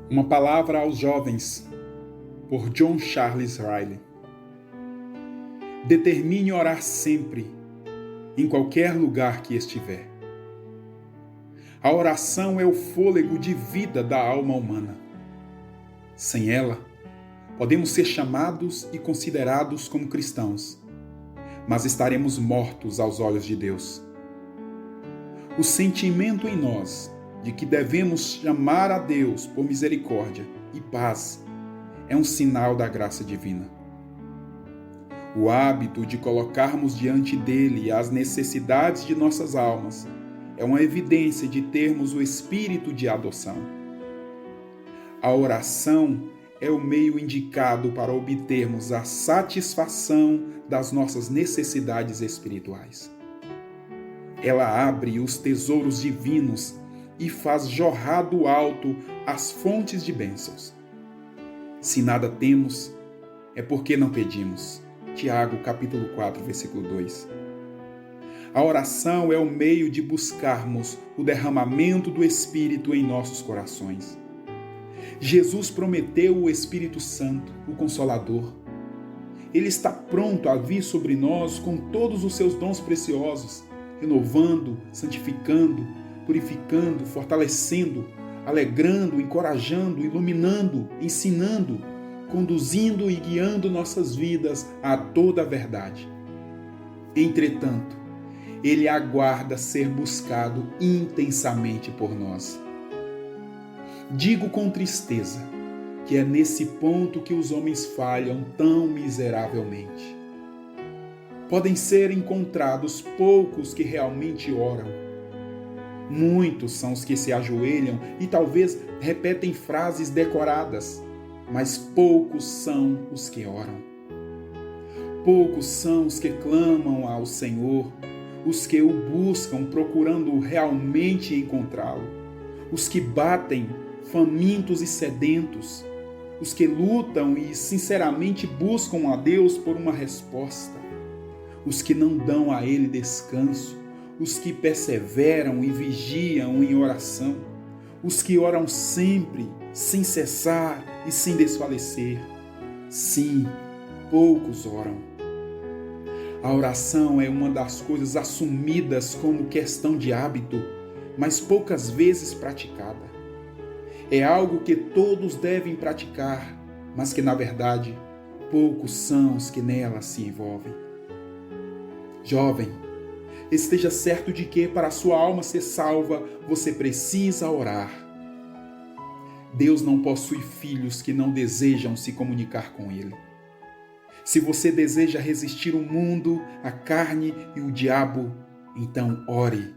Uma palavra aos jovens, por John Charles Riley. Determine orar sempre, em qualquer lugar que estiver. A oração é o fôlego de vida da alma humana. Sem ela, podemos ser chamados e considerados como cristãos, mas estaremos mortos aos olhos de Deus. O sentimento em nós de que devemos chamar a Deus por misericórdia e paz é um sinal da graça divina. O hábito de colocarmos diante dele as necessidades de nossas almas é uma evidência de termos o espírito de adoção. A oração é o meio indicado para obtermos a satisfação das nossas necessidades espirituais. Ela abre os tesouros divinos e faz jorrar do alto as fontes de bênçãos. Se nada temos, é porque não pedimos. Tiago, capítulo 4, versículo 2. A oração é o meio de buscarmos o derramamento do Espírito em nossos corações. Jesus prometeu o Espírito Santo, o Consolador. Ele está pronto a vir sobre nós com todos os seus dons preciosos, renovando, santificando, purificando, fortalecendo, alegrando, encorajando, iluminando, ensinando, conduzindo e guiando nossas vidas a toda a verdade. Entretanto, ele aguarda ser buscado intensamente por nós. Digo com tristeza que é nesse ponto que os homens falham tão miseravelmente. Podem ser encontrados poucos que realmente oram. Muitos são os que se ajoelham e talvez repetem frases decoradas, mas poucos são os que oram. Poucos são os que clamam ao Senhor, os que o buscam procurando realmente encontrá-lo, os que batem famintos e sedentos, os que lutam e sinceramente buscam a Deus por uma resposta, os que não dão a Ele descanso, os que perseveram e vigiam em oração, os que oram sempre, sem cessar e sem desfalecer. Sim, poucos oram. A oração é uma das coisas assumidas como questão de hábito, mas poucas vezes praticada. É algo que todos devem praticar, mas que, na verdade, poucos são os que nela se envolvem. Jovem, esteja certo de que, para a sua alma ser salva, você precisa orar. Deus não possui filhos que não desejam se comunicar com Ele. Se você deseja resistir o mundo, a carne e o diabo, então ore.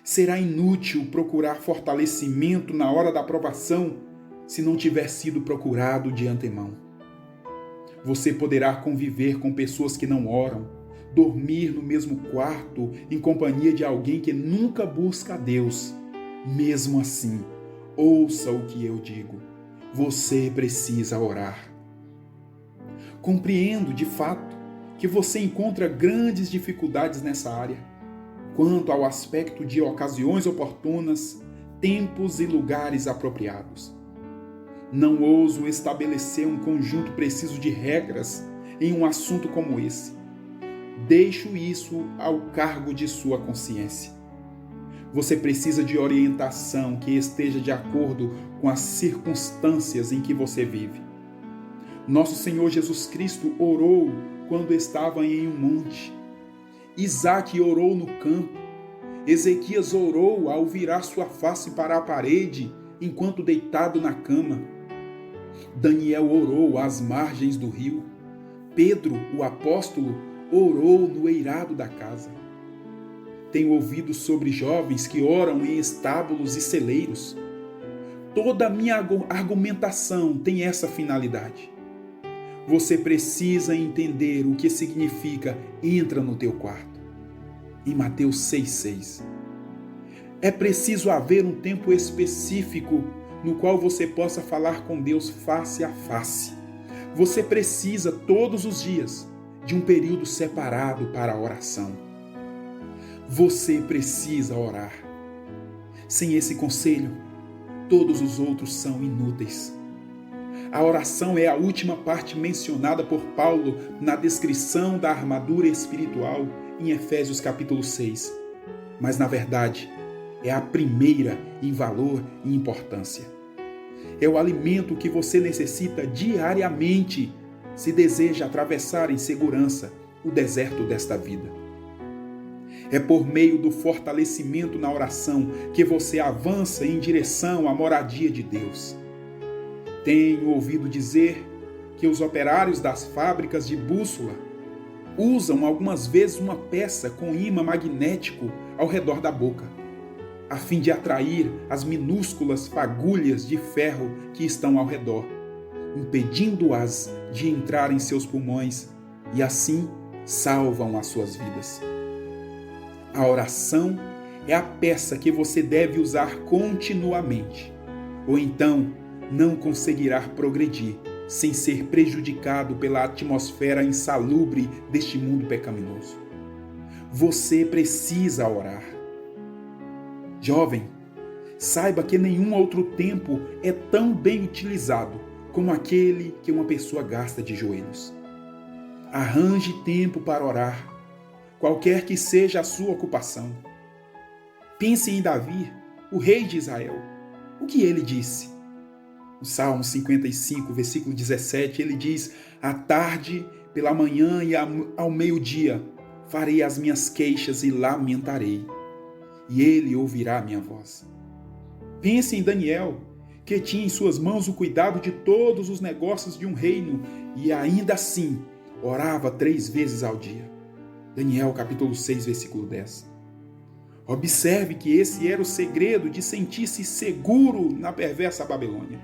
Será inútil procurar fortalecimento na hora da provação se não tiver sido procurado de antemão. Você poderá conviver com pessoas que não oram, dormir no mesmo quarto em companhia de alguém que nunca busca a Deus. Mesmo assim, ouça o que eu digo. Você precisa orar. Compreendo, de fato, que você encontra grandes dificuldades nessa área, quanto ao aspecto de ocasiões oportunas, tempos e lugares apropriados. Não ouso estabelecer um conjunto preciso de regras em um assunto como esse. Deixo isso ao cargo de sua consciência. Você precisa de orientação que esteja de acordo com as circunstâncias em que você vive. Nosso Senhor Jesus Cristo orou quando estava em um monte. Isaac orou no campo. Ezequias orou ao virar sua face para a parede enquanto deitado na cama. Daniel orou às margens do rio. Pedro, o apóstolo, orou no eirado da casa. Tenho ouvido sobre jovens que oram em estábulos e celeiros. Toda a minha argumentação tem essa finalidade. Você precisa entender o que significa entra no teu quarto. Em Mateus 6,6. É preciso haver um tempo específico no qual você possa falar com Deus face a face. Você precisa, todos os dias, de um período separado para a oração. Você precisa orar. Sem esse conselho, Todos os outros são inúteis. A oração é a última parte mencionada por Paulo na descrição da armadura espiritual em Efésios capítulo 6. Mas, na verdade, é a primeira em valor e importância. É o alimento que você necessita diariamente se deseja atravessar em segurança o deserto desta vida. É por meio do fortalecimento na oração que você avança em direção à moradia de Deus. Tenho ouvido dizer que os operários das fábricas de bússola usam algumas vezes uma peça com ímã magnético ao redor da boca, a fim de atrair as minúsculas fagulhas de ferro que estão ao redor, impedindo-as de entrar em seus pulmões e assim salvam as suas vidas. A oração é a peça que você deve usar continuamente, ou então não conseguirá progredir sem ser prejudicado pela atmosfera insalubre deste mundo pecaminoso. Você precisa orar. Jovem, saiba que nenhum outro tempo é tão bem utilizado como aquele que uma pessoa gasta de joelhos. Arranje tempo para orar, qualquer que seja a sua ocupação. Pense em Davi, o rei de Israel. O que ele disse? No Salmo 55, versículo 17, ele diz: à tarde, pela manhã e ao meio-dia, farei as minhas queixas e lamentarei, e ele ouvirá a minha voz. Pense em Daniel, que tinha em suas mãos o cuidado de todos os negócios de um reino e ainda assim orava 3 vezes ao dia. Daniel capítulo 6, versículo 10. Observe que esse era o segredo de sentir-se seguro na perversa Babilônia.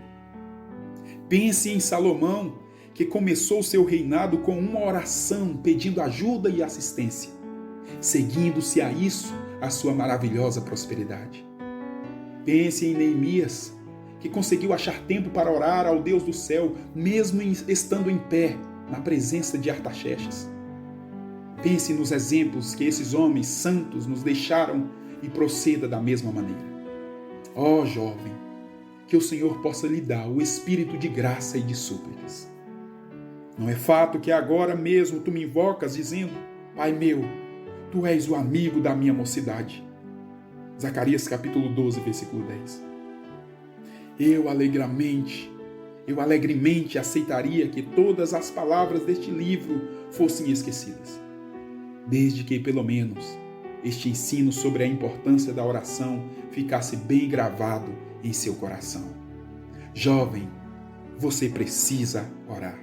Pense em Salomão, que começou seu reinado com uma oração pedindo ajuda e assistência, seguindo-se a isso a sua maravilhosa prosperidade. Pense em Neemias, que conseguiu achar tempo para orar ao Deus do céu, mesmo estando em pé na presença de Artaxerxes. Pense nos exemplos que esses homens santos nos deixaram e proceda da mesma maneira. Ó jovem, que o Senhor possa lhe dar o espírito de graça e de súplicas. Não é fato que agora mesmo tu me invocas dizendo: Pai meu, tu és o amigo da minha mocidade. Zacarias capítulo 12, versículo 10. Eu alegremente aceitaria que todas as palavras deste livro fossem esquecidas, desde que, pelo menos, este ensino sobre a importância da oração ficasse bem gravado em seu coração. Jovem, você precisa orar.